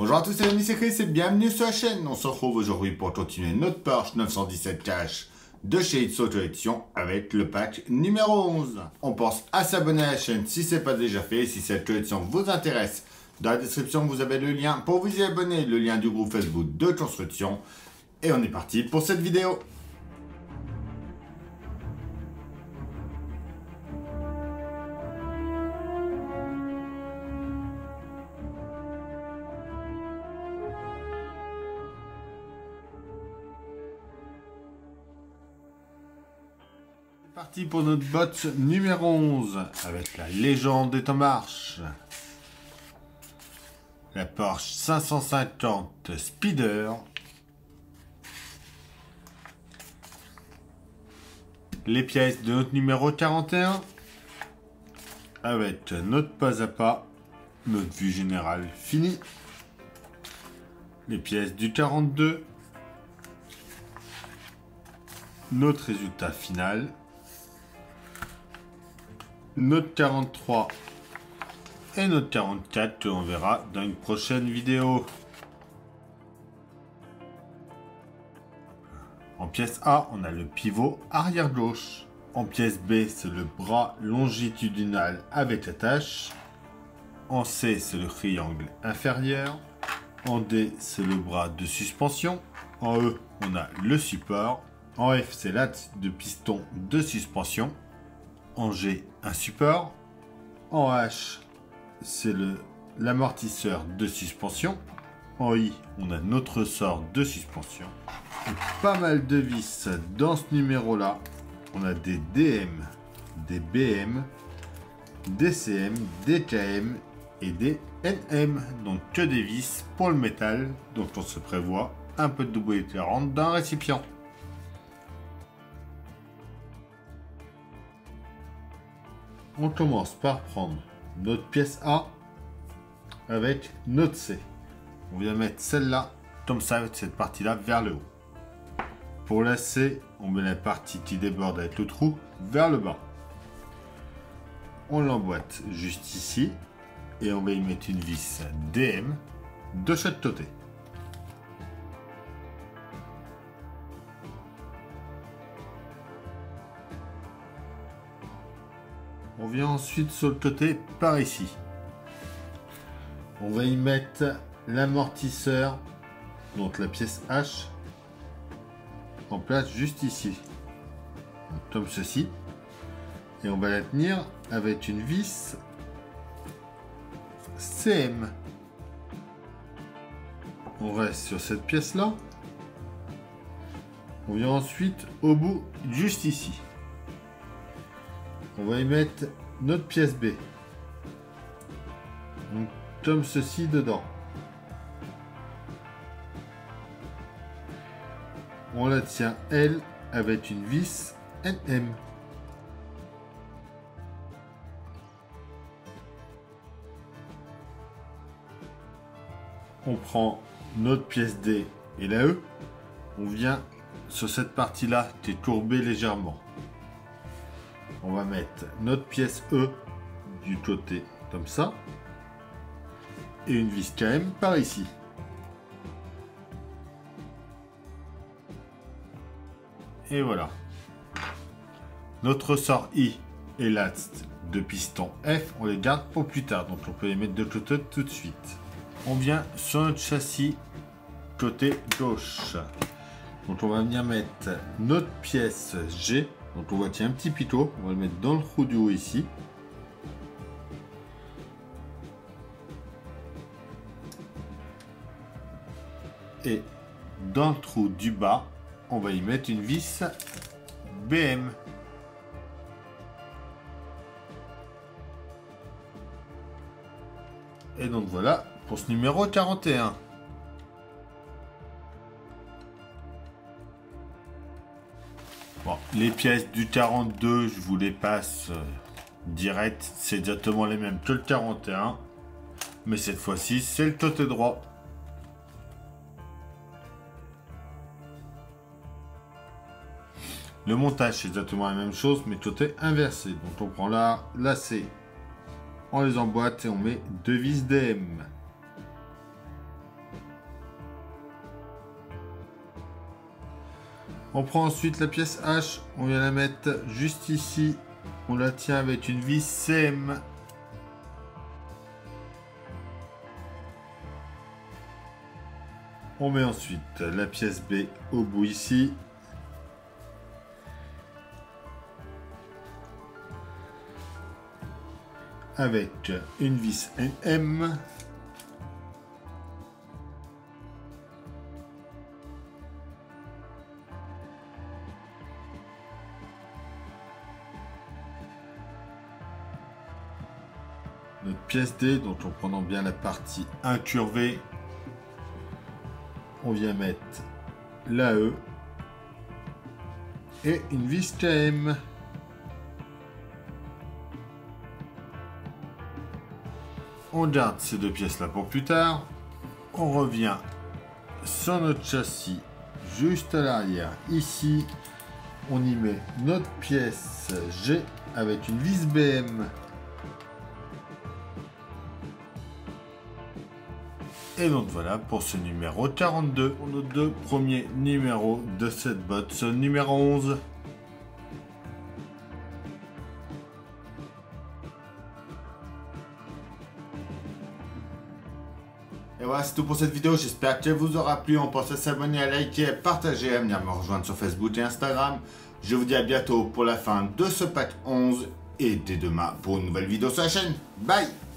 Bonjour à tous, c'est Rémi, c'est Chris et bienvenue sur la chaîne. On se retrouve aujourd'hui pour continuer notre Porsche 917 Cash de chez It's Auto Edition avec le pack numéro 11. On pense à s'abonner à la chaîne si ce n'est pas déjà fait. Si cette collection vous intéresse, dans la description vous avez le lien pour vous y abonner, le lien du groupe Facebook de construction. Et on est parti pour cette vidéo. Parti pour notre box numéro 11 avec la légende est en marche. La Porsche 550 Speeder. Les pièces de notre numéro 41 avec notre pas à pas, notre vue générale finie. Les pièces du 42. Notre résultat final. Notre 43 et notre 44 que l'on verra dans une prochaine vidéo. En pièce A, on a le pivot arrière gauche. En pièce B, c'est le bras longitudinal avec attache. En C, c'est le triangle inférieur. En D, c'est le bras de suspension. En E, on a le support. En F, c'est l'axe de piston de suspension. En G, un support. En H, c'est l'amortisseur de suspension. En I, on a notre ressort de suspension. Et pas mal de vis dans ce numéro-là. On a des DM, des BM, des CM, des KM et des NM. Donc que des vis pour le métal. Donc on se prévoit un peu de double éclairant dans un récipient. On commence par prendre notre pièce A avec notre C. On vient mettre celle-là, comme ça, avec cette partie-là vers le haut. Pour la C, on met la partie qui déborde avec le trou vers le bas. On l'emboîte juste ici et on va y mettre une vis DM de chaque côté. On vient ensuite sur le côté par ici. On va y mettre l'amortisseur, donc la pièce H, en place juste ici. Donc, comme ceci. Et on va la tenir avec une vis CM. On reste sur cette pièce-là. On vient ensuite au bout, juste ici. On va y mettre notre pièce B. Donc, comme ceci dedans. On la tient, elle, avec une vis NM. On prend notre pièce D et la E. On vient sur cette partie-là qui est courbée légèrement. On va mettre notre pièce E du côté comme ça. Et une vis KM par ici. Et voilà. Notre ressort I et l'axe de piston F, on les garde pour plus tard. Donc on peut les mettre de côté tout de suite. On vient sur notre châssis côté gauche. Donc on va venir mettre notre pièce G. Donc on voit qu'il y a un petit pitot, on va le mettre dans le trou du haut ici. Et dans le trou du bas, on va y mettre une vis BM. Et donc voilà pour ce numéro 41. Bon, les pièces du 42, je vous les passe direct. C'est exactement les mêmes que le 41. Mais cette fois-ci, c'est le côté droit. Le montage, c'est exactement la même chose, mais côté inversé. Donc on prend là, la C, on les emboîte et on met deux vis DM. On prend ensuite la pièce H, on vient la mettre juste ici. On la tient avec une vis CM. On met ensuite la pièce B au bout ici. Avec une vis MM. Notre pièce D, donc en prenant bien la partie incurvée, on vient mettre la E et une vis KM. On garde ces deux pièces là pour plus tard. On revient sur notre châssis juste à l'arrière ici. On y met notre pièce G avec une vis BM. Et donc voilà pour ce numéro 42, pour nos deux premiers numéros de cette botte, ce numéro 11. Et voilà, c'est tout pour cette vidéo, j'espère qu'elle vous aura plu. On pense à s'abonner, à liker, à partager, à venir me rejoindre sur Facebook et Instagram. Je vous dis à bientôt pour la fin de ce pack 11 et dès demain pour une nouvelle vidéo sur la chaîne. Bye!